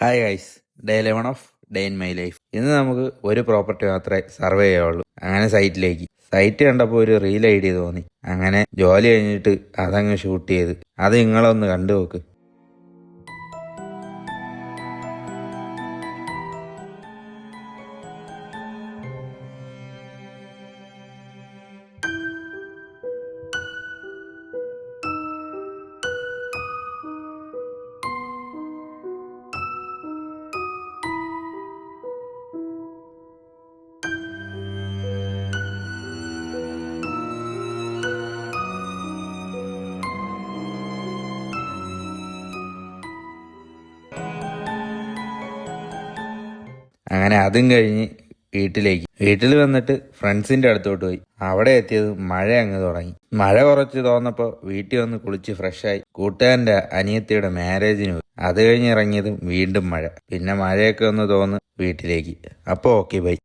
Hi guys, day 11 off day in my life. ഇന്ന് നമുക്ക് ഒരു പ്രോപ്പർട്ടി മാത്രമേ സർവേ ചെയ്യാവുള്ളൂ. അങ്ങനെ സൈറ്റ് കണ്ടപ്പോൾ ഒരു റീൽ ഐഡിയ തോന്നി. അങ്ങനെ ജോലി കഴിഞ്ഞിട്ട് അതങ്ങ് ഷൂട്ട് ചെയ്ത്. അത് നിങ്ങളൊന്ന് കണ്ടു നോക്ക്. അങ്ങനെ അതും കഴിഞ്ഞ് വീട്ടിൽ വന്നിട്ട് ഫ്രണ്ട്സിന്റെ അടുത്തോട്ട് പോയി. അവിടെ എത്തിയത് മഴ അങ്ങ് തുടങ്ങി. മഴ കുറച്ച് തോന്നപ്പോൾ വീട്ടിൽ വന്ന് കുളിച്ച് ഫ്രഷായി കൂട്ടുകാരന്റെ അനിയത്തിയുടെ മാരേജിന് പോയി. അത് കഴിഞ്ഞ് ഇറങ്ങിയതും വീണ്ടും മഴ. പിന്നെ മഴയൊക്കെ ഒന്ന് തോന്ന് വീട്ടിലേക്ക്. അപ്പോൾ ഓക്കെ, ബൈ.